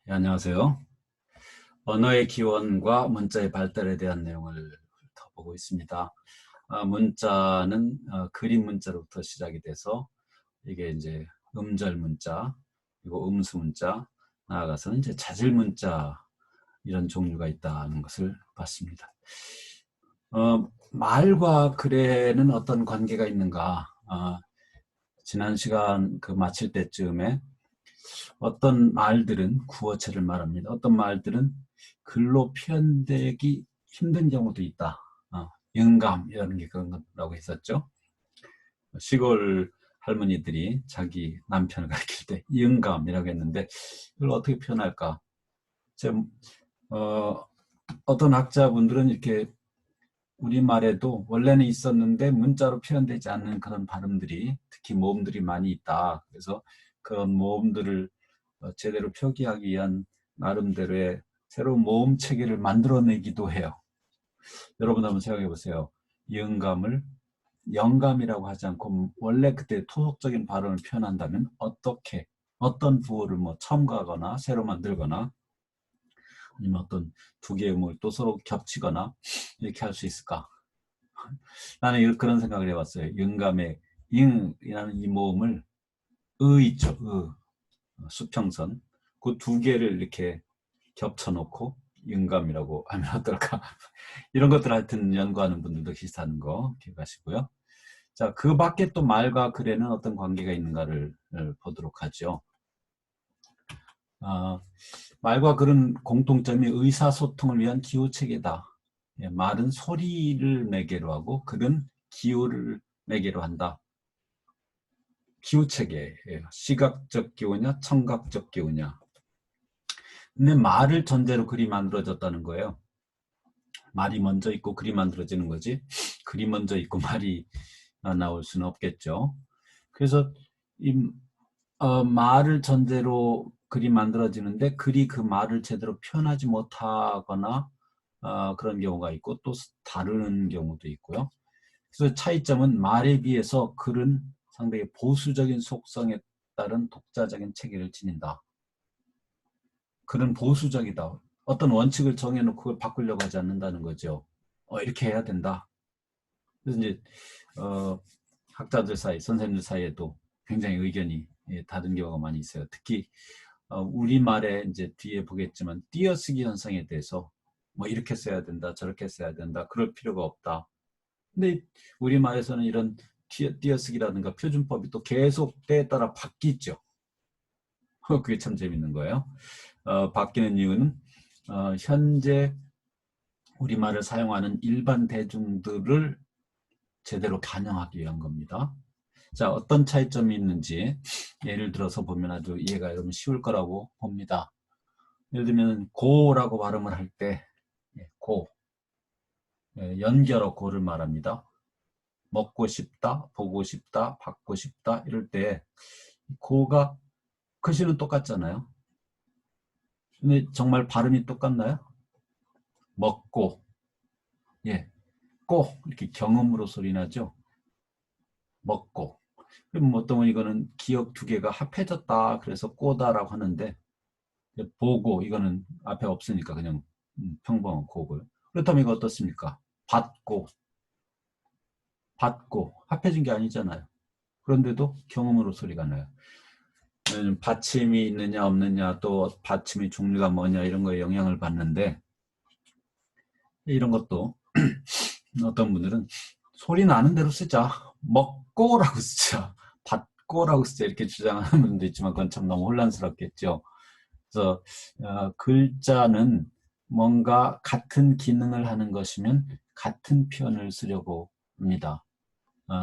네, 안녕하세요. 언어의 기원과 문자의 발달에 대한 내용을 훑어보고 있습니다. 문자는 그림 문자로부터 시작이 돼서 이게 이제 음절 문자, 그리고 음수 문자, 나아가서는 이제 자질 문자 이런 종류가 있다는 것을 봤습니다. 말과 글에는 어떤 관계가 있는가? 지난 시간 마칠 때쯤에 어떤 말들은 구어체를 말합니다. 어떤 말들은 글로 표현되기 힘든 경우도 있다. 영감 이런 게 그런 거라고 했었죠. 시골 할머니들이 자기 남편을 가리킬 때 영감이라고 했는데 이걸 어떻게 표현할까? 좀, 어, 어떤 학자분들은 이렇게 우리말에도 원래는 있었는데 문자로 표현되지 않는 그런 발음들이 특히 모음들이 많이 있다. 그래서 그런 모음들을 제대로 표기하기 위한 나름대로의 새로운 모음 체계를 만들어내기도 해요. 여러분 한번 생각해 보세요. 영감을 영감이라고 하지 않고 원래 그때 토속적인 발음을 표현한다면 어떻게 어떤 부호를 뭐 첨가하거나 새로 만들거나 아니면 어떤 두 개의 음을 또 서로 겹치거나 이렇게 할 수 있을까? 나는 그런 생각을 해봤어요. 영감의 영이라는 이 모음을 있죠. 수평선 그 두 개를 이렇게 겹쳐놓고 영감이라고 하면 어떨까? 이런 것들 하여튼 연구하는 분들도 비슷한 거 기억하시고요. 자, 그 밖에 또 말과 글에는 어떤 관계가 있는가를 보도록 하죠. 아, 말과 글은 공통점이 의사소통을 위한 기호체계다. 예, 말은 소리를 매개로 하고 글은 기호를 매개로 한다. 기호체계예요. 시각적 기호냐, 청각적 기호냐. 근데 말을 전제로 글이 만들어졌다는 거예요. 말이 먼저 있고 글이 만들어지는 거지. 글이 먼저 있고 말이 나올 수는 없겠죠. 그래서 이 말을 전제로 글이 만들어지는데 글이 그 말을 제대로 표현하지 못하거나 그런 경우가 있고 또 다르는 경우도 있고요. 그래서 차이점은 말에 비해서 글은 상당히 보수적인 속성에 따른 독자적인 체계를 지닌다. 글은 보수적이다. 어떤 원칙을 정해놓고 그걸 바꾸려고 하지 않는다는 거죠. 이렇게 해야 된다. 그래서 이제 학자들 사이, 선생님들 사이에도 굉장히 의견이 다른 경우가 많이 있어요. 특히 우리말에 이제 뒤에 보겠지만 띄어쓰기 현상에 대해서 뭐 이렇게 써야 된다, 저렇게 써야 된다, 그럴 필요가 없다. 근데 우리말에서는 이런 띄어쓰기라든가 표준법이 또 계속 때에 따라 바뀌죠. 그게 참 재밌는 거예요. 바뀌는 이유는 현재 우리말을 사용하는 일반 대중들을 제대로 반영하기 위한 겁니다. 자, 어떤 차이점이 있는지 예를 들어서 보면 아주 이해가 여러분 쉬울 거라고 봅니다. 예를 들면 고라고 발음을 할 때 고, 연결어 고를 말합니다. 먹고 싶다, 보고 싶다, 받고 싶다 이럴 때 고가 글씨는 똑같잖아요. 근데 정말 발음이 똑같나요? 먹고, 예, 꼬 이렇게 경음으로 소리 나죠. 먹고. 그럼 어떤 분 이거는 기억 두 개가 합해졌다 그래서 꼬다라고 하는데 보고 이거는 앞에 없으니까 그냥 평범한 고고요. 그렇다면 이거 어떻습니까? 받고 받고 합해진 게 아니잖아요. 그런데도 경음으로 소리가 나요. 받침이 있느냐 없느냐 또 받침의 종류가 뭐냐 이런 거에 영향을 받는데 이런 것도 어떤 분들은 소리 나는 대로 쓰자. 먹고라고 쓰자. 받고라고 쓰자. 이렇게 주장하는 분도 있지만 그건 참 너무 혼란스럽겠죠. 그래서 글자는 뭔가 같은 기능을 하는 것이면 같은 표현을 쓰려고 합니다.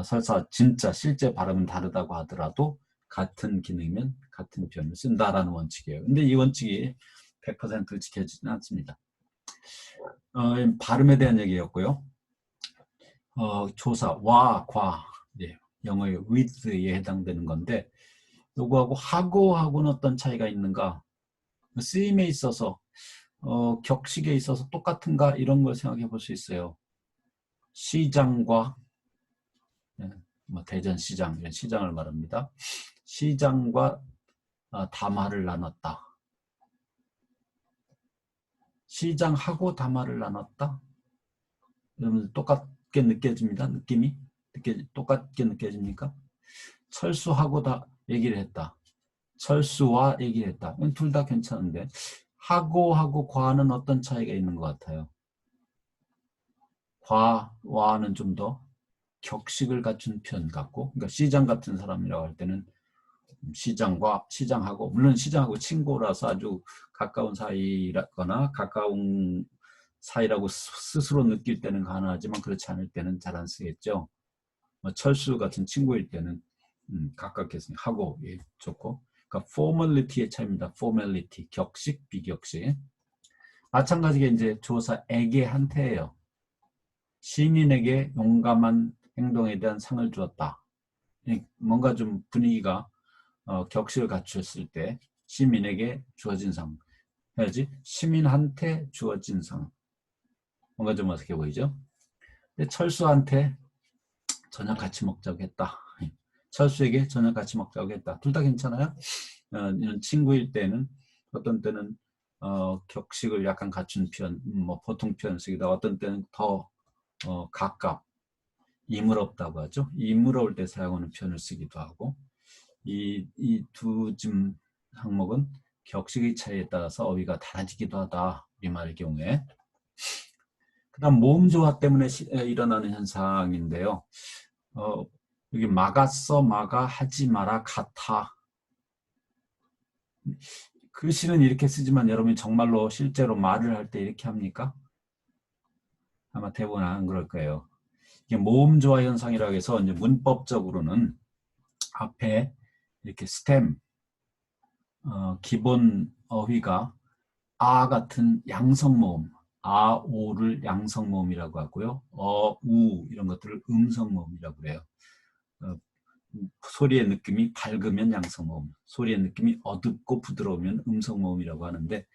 설사 진짜 실제 발음은 다르다고 하더라도 같은 기능이면 같은 표현을 쓴다라는 원칙이에요. 근데 이 원칙이 100% 지켜지지는 않습니다. 발음에 대한 얘기였고요. 조사, 와, 과, 예, 영어의 with에 해당되는 건데 요거하고 하고하고는 어떤 차이가 있는가? 쓰임에 있어서 격식에 있어서 똑같은가? 이런 걸 생각해 볼 수 있어요. 시장과 예, 뭐 대전시장 이런 시장을 말합니다. 시장과 담화를 나눴다. 시장하고 담화를 나눴다. 여러분 똑같게 느껴집니다. 느낌이 똑같게 느껴집니까? 철수하고 다 얘기를 했다. 철수와 얘기를 했다. 둘 다 괜찮은데 하고 과는 어떤 차이가 있는 것 같아요? 과와는 좀 더 격식을 갖춘 표현 같고, 그러니까 시장 같은 사람이라고 할 때는 시장하고, 물론 시장하고 친구라서 아주 가까운 사이라거나 가까운 사이라고 스스로 느낄 때는 가능하지만 그렇지 않을 때는 잘 안 쓰겠죠. 철수 같은 친구일 때는 가깝게 하고 예, 좋고. 그러니까 formality의 차이입니다. formality, 격식, 비격식. 마찬가지게 이제 조사에게 한테예요. 시민에게 용감한 행동에 대한 상을 주었다. 뭔가 좀 분위기가 격식을 갖췄을 때 시민에게 주어진 상 해야지. 시민한테 주어진 상. 뭔가 좀 어떻게 보이죠? 근데 철수한테 저녁 같이 먹자고 했다. 철수에게 저녁 같이 먹자고 했다. 둘 다 괜찮아요? 이런 친구일 때는 어떤 때는 격식을 약간 갖춘 표현, 뭐 보통 표현 쓰기도 어떤 때는 더 이물없다고 하죠. 이물어올 때 사용하는 표현을 쓰기도 하고 이 두 항목은 격식의 차이에 따라서 어휘가 달라지기도 하다. 우리말의 경우에. 그 다음 모음조화 때문에 일어나는 현상인데요. 여기 막았어, 막아, 하지 마라, 같아. 글씨는 이렇게 쓰지만 여러분이 정말로 실제로 말을 할 때 이렇게 합니까? 아마 대부분 안 그럴 거예요. 이게 모음조화 현상이라고 해서 이제 문법적으로는 앞에 이렇게 스템, 기본 어휘가 아 같은 양성모음, 아, 오를 양성모음이라고 하고요. 우 이런 것들을 음성모음이라고 그래요. 소리의 느낌이 밝으면 양성모음, 소리의 느낌이 어둡고 부드러우면 음성모음이라고 하는데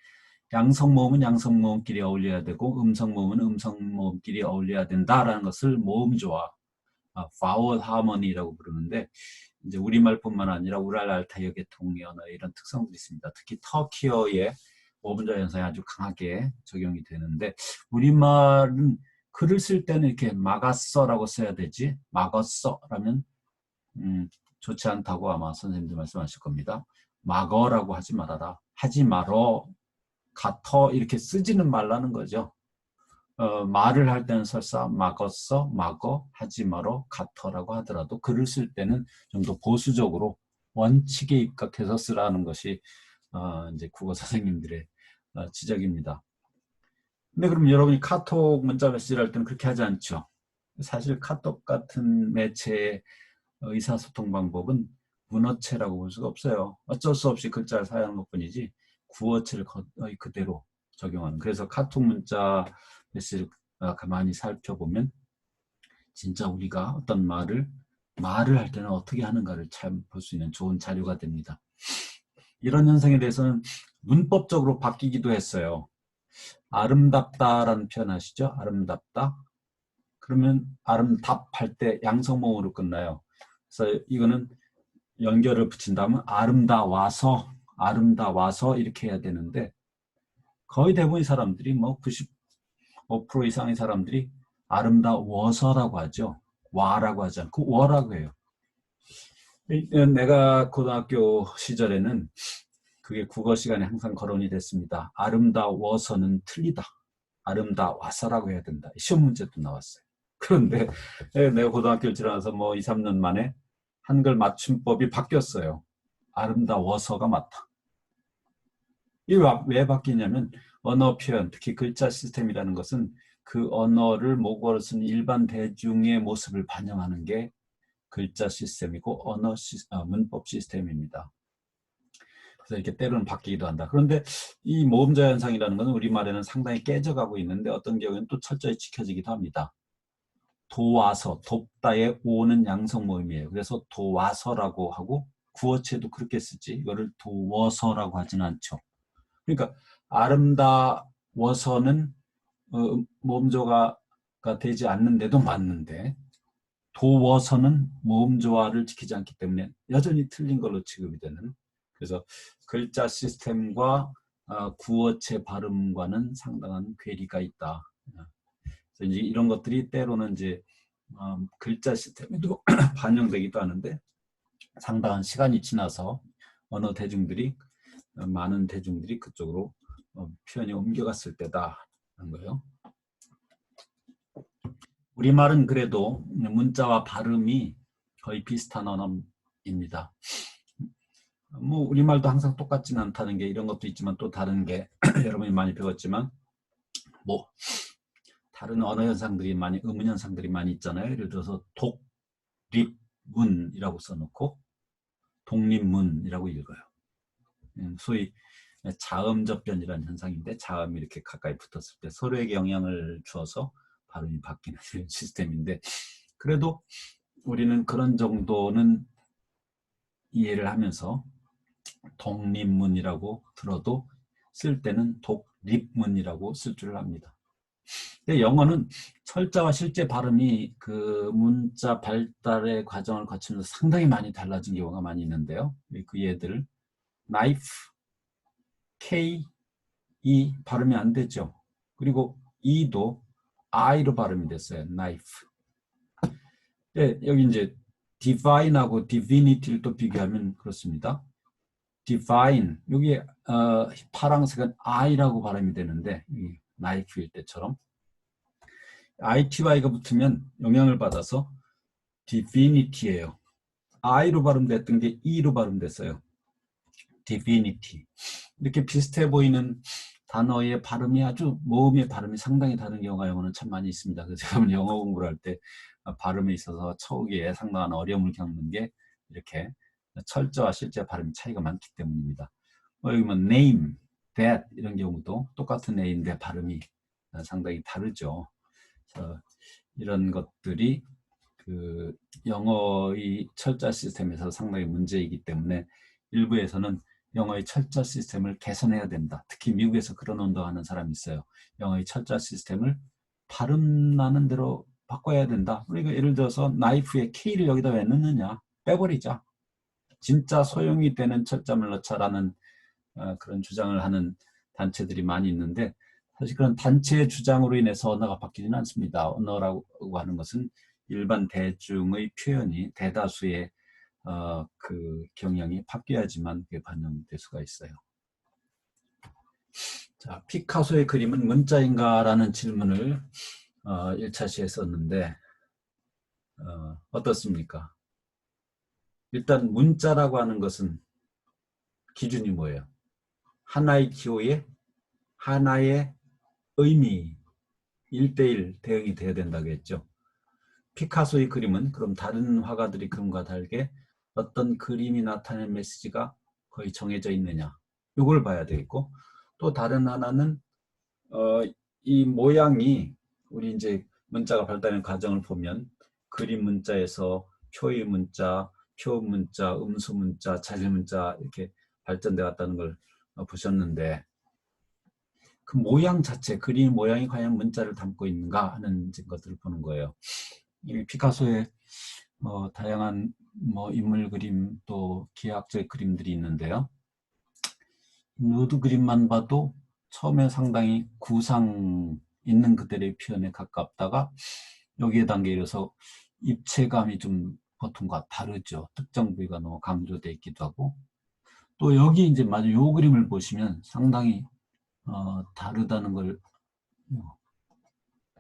양성모음은 양성모음끼리 어울려야 되고 음성모음은 음성모음끼리 어울려야 된다라는 것을 모음조화, vowel harmony라고 부르는데 이제 우리말뿐만 아니라 우랄 알타이어계 통언어 이런 특성들이 있습니다. 특히 터키어의 모음조화 현상이 아주 강하게 적용이 되는데 우리말은 글을 쓸 때는 이렇게 막았어라고 써야 되지 막었어라면 좋지 않다고 아마 선생님들 말씀하실 겁니다. 막어라고 하지 말아라. 하지 말어. 같어. 이렇게 쓰지는 말라는 거죠. 말을 할 때는 설사 막었어, 막어, 하지 말어, 같어라고 하더라도 글을 쓸 때는 좀 더 보수적으로 원칙에 입각해서 쓰라는 것이 이제 국어 선생님들의 지적입니다. 근데 그럼 여러분이 카톡 문자 메시지를 할 때는 그렇게 하지 않죠. 사실 카톡 같은 매체의 의사소통 방법은 문어체라고 볼 수가 없어요. 어쩔 수 없이 글자를 사용하는 것뿐이지 구어체를 거의 그대로 적용하는. 그래서 카톡 문자 메시지를 가만히 살펴보면 진짜 우리가 어떤 말을 할 때는 어떻게 하는가를 참 볼 수 있는 좋은 자료가 됩니다. 이런 현상에 대해서는 문법적으로 바뀌기도 했어요. 아름답다라는 표현 아시죠? 아름답다. 그러면 아름답할 때 양성모음으로 끝나요. 그래서 이거는 연결을 붙인다면 아름다워서 이렇게 해야 되는데 거의 대부분의 사람들이 뭐 95% 이상의 사람들이 아름다워서라고 하죠. 와라고 하지 않고 워라고 해요. 내가 고등학교 시절에는 그게 국어 시간에 항상 거론이 됐습니다. 아름다워서는 틀리다. 아름다워서라고 해야 된다. 시험 문제도 나왔어요. 그런데 내가 고등학교를 지나서 뭐 2, 3년 만에 한글 맞춤법이 바뀌었어요. 아름다워서가 맞다. 이게 왜 바뀌냐면 언어 표현, 특히 글자 시스템이라는 것은 그 언어를 모국어로 쓰는 일반 대중의 모습을 반영하는 게 글자 시스템이고 문법 시스템입니다. 그래서 이렇게 때로는 바뀌기도 한다. 그런데 이 모음자 현상이라는 것은 우리말에는 상당히 깨져가고 있는데 어떤 경우에는 또 철저히 지켜지기도 합니다. 도와서, 돕다의 오는 양성 모음이에요. 그래서 도와서라고 하고 구어체도 그렇게 쓰지 이거를 도워서라고 하지는 않죠. 그러니까 아름다워서는 모음조화가 되지 않는데도 맞는데 도워서는 모음조화를 지키지 않기 때문에 여전히 틀린 걸로 취급이 되는. 그래서 글자 시스템과 구어체 발음과는 상당한 괴리가 있다. 그래서 이제 이런 것들이 때로는 이제 글자 시스템에도 반영되기도 하는데 상당한 시간이 지나서 언어 대중들이 많은 대중들이 그쪽으로 표현이 옮겨갔을 때다라는 거예요. 우리말은 그래도 문자와 발음이 거의 비슷한 언어입니다. 뭐 우리말도 항상 똑같지는 않다는 게 이런 것도 있지만 또 다른 게 여러분이 많이 배웠지만 뭐 다른 언어 현상들이 많이 의문 현상들이 많이 있잖아요. 예를 들어서 독립문이라고 써놓고 독립문이라고 읽어요. 소위 자음접변이라는 현상인데 자음이 이렇게 가까이 붙었을 때 서로에게 영향을 주어서 발음이 바뀌는 시스템인데 그래도 우리는 그런 정도는 이해를 하면서 독립문이라고 들어도 쓸 때는 독립문이라고 쓸 줄 압니다. 근데 영어는 철자와 실제 발음이 그 문자 발달의 과정을 거치면서 상당히 많이 달라진 경우가 많이 있는데요. 그 예들 knife, K, E 발음이 안 되죠. 그리고 E도 I로 발음이 됐어요. knife. 네, 여기 이제 divine하고 divinity를 또 비교하면 그렇습니다. divine, 여기 파랑색은 I라고 발음이 되는데 knife일 때처럼 ITY가 붙으면 영향을 받아서 divinity예요. I로 발음됐던 게 E로 발음됐어요. divinity. 이렇게 비슷해 보이는 단어의 발음이 아주 모음의 발음이 상당히 다른 경우가 영어는 참 많이 있습니다. 그래서 제가 영어 공부를 할 때 발음에 있어서 처우기에 상당한 어려움을 겪는 게 이렇게 철자와 실제 발음이 차이가 많기 때문입니다. 여기 뭐 name, that 이런 경우도 똑같은 A인데 발음이 상당히 다르죠. 이런 것들이 그 영어의 철자 시스템에서 상당히 문제이기 때문에 일부에서는 영어의 철자 시스템을 개선해야 된다. 특히 미국에서 그런 운동하는 사람이 있어요. 영어의 철자 시스템을 발음 나는 대로 바꿔야 된다. 그러니까 예를 들어서 나이프에 K를 여기다 왜 넣느냐? 빼버리자. 진짜 소용이 되는 철자를 넣자라는 그런 주장을 하는 단체들이 많이 있는데 사실 그런 단체의 주장으로 인해서 언어가 바뀌지는 않습니다. 언어라고 하는 것은 일반 대중의 표현이 대다수의 그 경향이 바뀌어야지만 그게 반영될 수가 있어요. 자, 피카소의 그림은 문자인가라는 질문을 1차 시에 썼는데 어떻습니까? 일단 문자라고 하는 것은 기준이 뭐예요? 하나의 기호에 하나의 의미 1대1 대응이 돼야 된다고 했죠. 피카소의 그림은 그럼 다른 화가들의 그림과 다르게 어떤 그림이 나타내는 메시지가 거의 정해져 있느냐 이걸 봐야 되겠고 또 다른 하나는 이 모양이 우리 이제 문자가 발달하는 과정을 보면 그림 문자에서 표의 문자, 표 문자, 음수 문자, 자질 문자 이렇게 발전돼 왔다는 걸 보셨는데 그 모양 자체, 그림 모양이 과연 문자를 담고 있는가 하는 것들을 보는 거예요. 이 피카소의 다양한 인물 그림 또 기하학적 그림들이 있는데요. 누드 그림만 봐도 처음에 상당히 구상 있는 그들의 표현에 가깝다가 여기에 단계에 이르러서 입체감이 좀 보통과 다르죠. 특정 부위가 너무 강조되어 있기도 하고 또 여기 이제 마주 요 그림을 보시면 상당히 다르다는 걸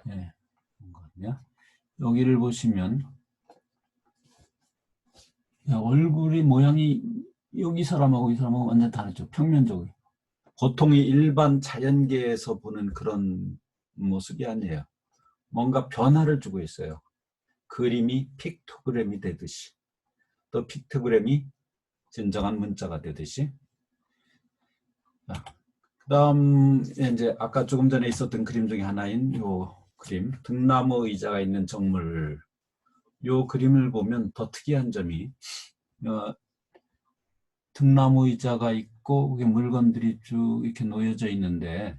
예, 여기를 보시면 얼굴의 모양이 여기 사람하고 이 사람하고 완전 다르죠. 평면적으로. 보통의 일반 자연계에서 보는 그런 모습이 아니에요. 뭔가 변화를 주고 있어요. 그림이 픽토그램이 되듯이 또 픽토그램이 진정한 문자가 되듯이. 그 다음 이제 아까 조금 전에 있었던 그림 중에 하나인 요 그림 등나무 의자가 있는 정물 요 그림을 보면 더 특이한 점이 등나무 의자가 있고 물건들이 쭉 이렇게 놓여져 있는데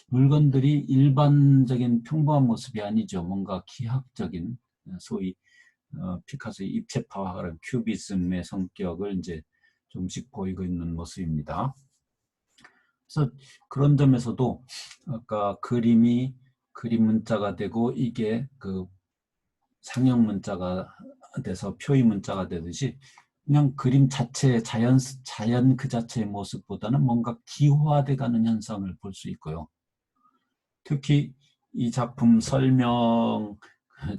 물건들이 일반적인 평범한 모습이 아니죠. 뭔가 기하학적인 소위 피카소의 입체파와 그런 큐비즘의 성격을 이제 조금씩 보이고 있는 모습입니다. 그래서 그런 점에서도 아까 그림 문자가 되고 이게 그 상형 문자가 돼서 표의 문자가 되듯이 그냥 그림 자체 자연 그 자체의 모습보다는 뭔가 기화돼 가는 현상을 볼 수 있고요. 특히 이 작품 설명,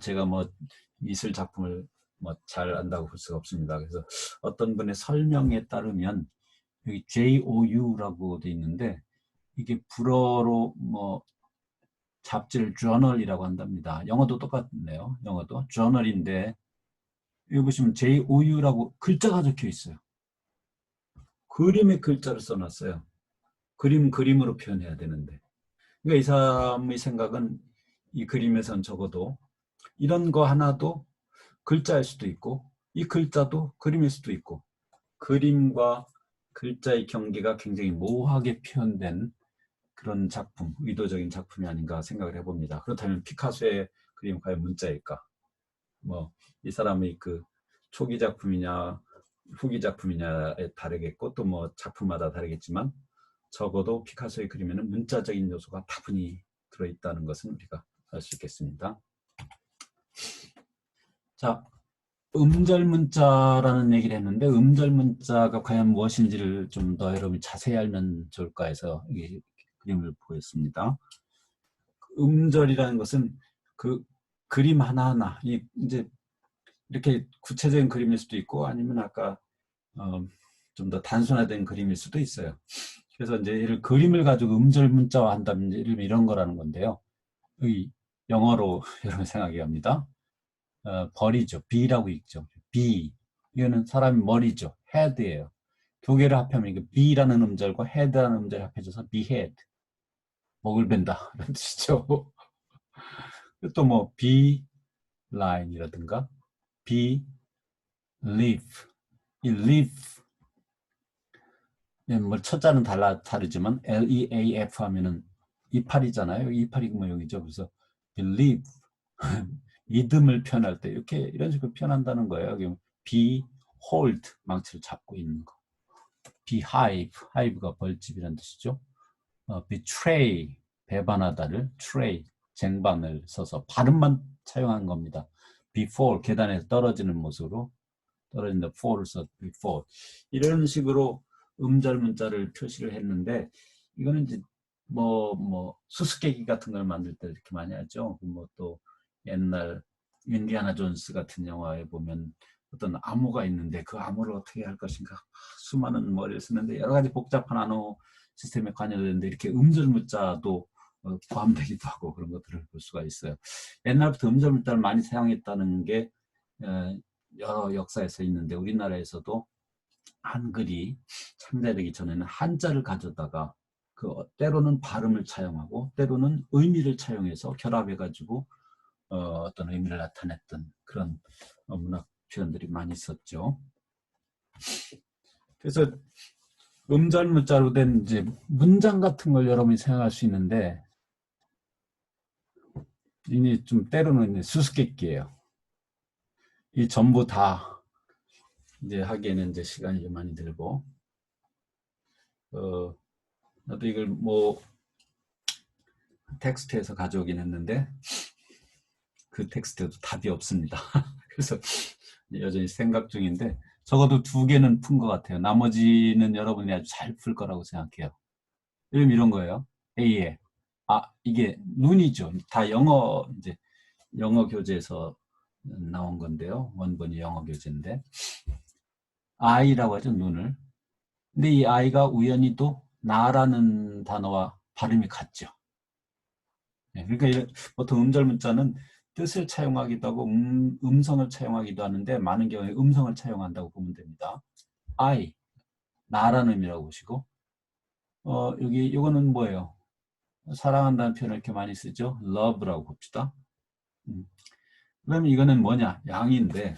제가 뭐 미술 작품을 뭐 잘 안다고 볼 수가 없습니다. 그래서 어떤 분의 설명에 따르면 여기 JOU라고 돼 있는데 이게 불어로 뭐 잡지를 journal이라고 한답니다. 영어도 똑같네요. 영어도 journal인데 여기 보시면 JOU라고 글자가 적혀 있어요. 그림의 글자를 써놨어요. 그림으로 표현해야 되는데. 그러니까 이 사람의 생각은 이 그림에선 적어도 이런 거 하나도 글자일 수도 있고 이 글자도 그림일 수도 있고 그림과 글자의 경계가 굉장히 모호하게 표현된 그런 작품, 의도적인 작품이 아닌가 생각을 해봅니다. 그렇다면 피카소의 그림 과연 문자일까? 뭐 이 사람의 그 초기 작품이냐 후기 작품이냐에 다르겠고 또 뭐 작품마다 다르겠지만 적어도 피카소의 그림에는 문자적인 요소가 다분히 들어있다는 것은 우리가 알 수 있겠습니다. 자, 음절 문자라는 얘기를 했는데 음절 문자가 과연 무엇인지를 좀 더 여러분이 자세히 알면 좋을까 해서 이 그림을 보였습니다. 음절이라는 것은 그 그림 하나하나 이제 이렇게 구체적인 그림일 수도 있고 아니면 아까 좀 더 단순화된 그림일 수도 있어요. 그래서 이제 그림을 가지고 음절 문자화 한다면 이런 거라는 건데요. 영어로 여러분 생각해 합니다. 벌이죠. B라고 읽죠. B. 이거는 사람의 머리죠. head예요. 두 개를 합하면 이게 B라는 음절과 head라는 음절이 합해져서 behead. 목을 벤다. 이런 뜻이죠. 또 뭐 line이라든가 leaf. 이 leaf. 뭐 첫자는 다르지만 L-E-A-F 하면은 이파리잖아요. 이파리 모형이죠. 그래서 believe. 믿음을 표현할 때 이렇게 이런 식으로 표현한다는 거예요. behold 망치를 잡고 있는 거. beehive hive가 벌집이라는 뜻이죠. betray 배반하다를 tray 쟁반을 써서 발음만 차용한 겁니다. before 계단에서 떨어지는 모습으로 떨어진다 fall을 써 before 이런 식으로 음절 문자를 표시를 했는데 이거는 이제 뭐 수수께끼 같은 걸 만들 때 이렇게 많이 하죠. 뭐 또 옛날 인디아나 존스 같은 영화에 보면 어떤 암호가 있는데 그 암호를 어떻게 할 것인가 수많은 머리를 쓰는데 여러 가지 복잡한 암호 시스템에 관여되는데 이렇게 음절 문자도 포함되기도 하고 그런 것들을 볼 수가 있어요. 옛날부터 음절 문자를 많이 사용했다는 게 여러 역사에서 있는데 우리나라에서도 한글이 창제되기 전에는 한자를 가져다가 때로는 발음을 차용하고 때로는 의미를 차용해서 결합해가지고 어떤 의미를 나타냈던 그런 문학 표현들이 많이 있었죠. 그래서 음절 문자로 된 이제 문장 같은 걸 여러분이 생각할 수 있는데 이게 좀 때로는 수수께끼예요. 이 전부 다 이제 하기에는 이제 시간이 좀 많이 들고 나도 이걸 뭐 텍스트에서 가져오긴 했는데 그 텍스트에도 답이 없습니다. 그래서 여전히 생각 중인데 적어도 2개는 푼 것 같아요. 나머지는 여러분이 아주 잘 풀 거라고 생각해요. 이런 거예요. A에 이게 눈이죠. 다 이제 영어 교재에서 나온 건데요. 원본이 영어 교재인데 I라고 하죠. 눈을. 근데 이 I가 우연히 또 나라는 단어와 발음이 같죠. 그러니까 보통 음절 문자는 뜻을 차용하기도 하고 음성을 차용하기도 하는데 많은 경우에 음성을 차용한다고 보면 됩니다. I, 나라는 의미라고 보시고 이거는 뭐예요? 사랑한다는 표현을 이렇게 많이 쓰죠. love라고 봅시다. 그러면 이거는 뭐냐? 양인데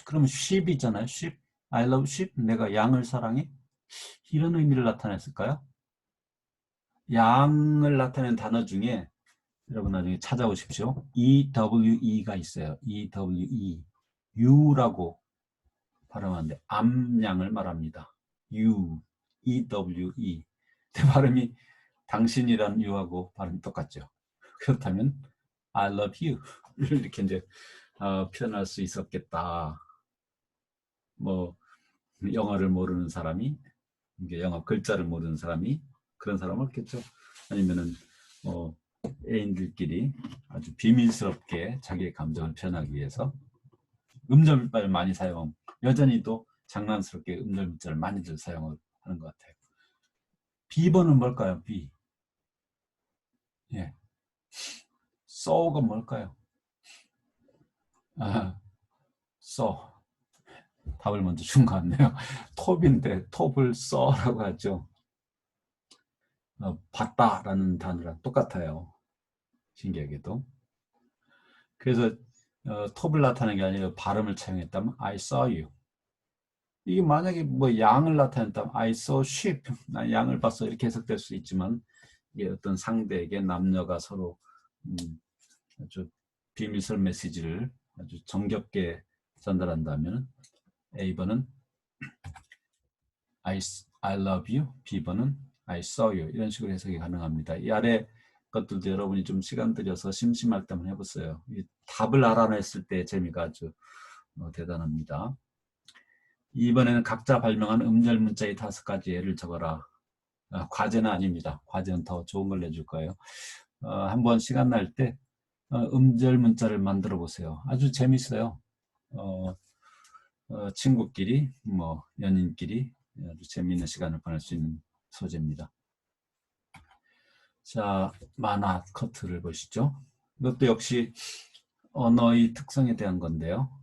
그러면 sheep이잖아요. sheep, I love sheep, 내가 양을 사랑해? 이런 의미를 나타냈을까요? 양을 나타내는 단어 중에 여러분 나중에 찾아오십시오. EWE가 있어요. EWE. U라고 발음하는데 암양을 말합니다. U, E-W-E. 내 발음이 당신이란 U하고 발음이 똑같죠. 그렇다면 I love you 이렇게 이제 표현할 수 있었겠다. 뭐 영어를 모르는 사람이, 이게 영어 글자를 모르는 사람이 그런 사람은 없겠죠. 아니면은 애인들끼리 아주 비밀스럽게 자기의 감정을 표현하기 위해서 음절문자를 많이 사용, 여전히도 장난스럽게 음절문자를 많이들 사용을 하는 것 같아요. B번은 뭘까요? B. 예. so가 뭘까요? so. 답을 먼저 준 것 같네요. 톱인데 톱을 써라고 하죠. 봤다라는 단어랑 똑같아요. 신기하게도. 그래서 톱을 나타내는 게 아니라 발음을 차용했다면 I saw you. 이게 만약에 뭐 양을 나타냈다면 I saw sheep. 난 양을 봤어. 이렇게 해석될 수 있지만 이게 어떤 상대에게 남녀가 서로 아주 비밀스러운 메시지를 아주 정겹게 전달한다면 A번은 I love you, B번은 I saw you 이런 식으로 해석이 가능합니다. 이 아래 것들도 여러분이 좀 시간 들여서 심심할 때 한번 해보세요. 이 답을 알아냈을 때 재미가 아주 대단합니다. 이번에는 각자 발명한 음절 문자의 5가지 예를 적어라. 과제는 아닙니다. 과제는 더 좋은 걸 내줄 거예요. 한번 시간 날 때 음절 문자를 만들어 보세요. 아주 재밌어요. 친구끼리, 뭐 연인끼리 아주 재미있는 시간을 보낼 수 있는 소재입니다. 자, 만화 커트를 보시죠. 이것도 역시 언어의 특성에 대한 건데요.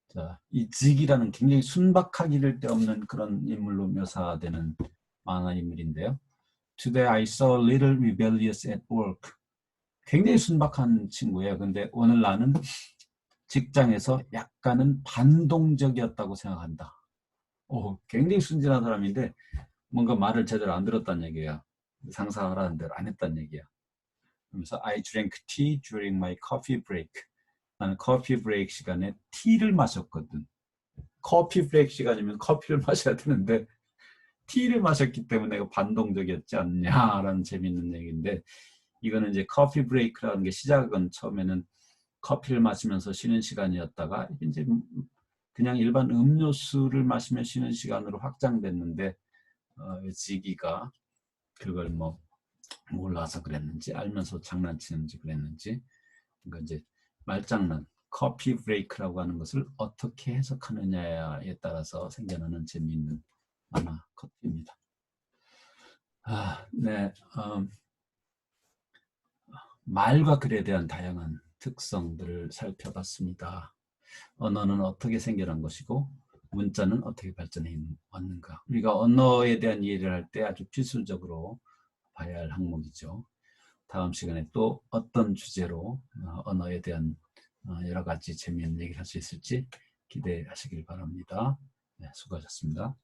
자, 이 직이라는 굉장히 순박하기를 데 없는 그런 인물로 묘사되는 만화 인물인데요. Today I saw little rebellious at work. 굉장히 순박한 친구예요. 근데 오늘 나는 직장에서 약간은 반동적이었다고 생각한다. 굉장히 순진한 사람인데 뭔가 말을 제대로 안 들었다는 얘기야. 상사하라는 대로 안 했다는 얘기야. 그러면서 I drank tea during my coffee break. 나는 커피 브레이크 시간에 티를 마셨거든. 커피 브레이크 시간이면 커피를 마셔야 되는데 티를 마셨기 때문에 내가 반동적이었지 않냐라는 재밌는 얘기인데, 이거는 이제 커피 브레이크라는 게 시작은 처음에는 커피를 마시면서 쉬는 시간이었다가 이제 그냥 일반 음료수를 마시며 쉬는 시간으로 확장됐는데 지기가 그걸 뭐 몰라서 그랬는지 알면서 장난치는지 그랬는지, 그러니까 이제 말장난 커피 브레이크라고 하는 것을 어떻게 해석하느냐에 따라서 생겨나는 재미있는 만화 커트입니다. 네, 말과 글에 대한 다양한 특성들을 살펴봤습니다. 언어는 어떻게 생겨난 것이고 문자는 어떻게 발전해 왔는가. 우리가 언어에 대한 이해를 할 때 아주 필수적으로 봐야 할 항목이죠. 다음 시간에 또 어떤 주제로 언어에 대한 여러 가지 재미있는 얘기를 할 수 있을지 기대하시길 바랍니다. 네, 수고하셨습니다.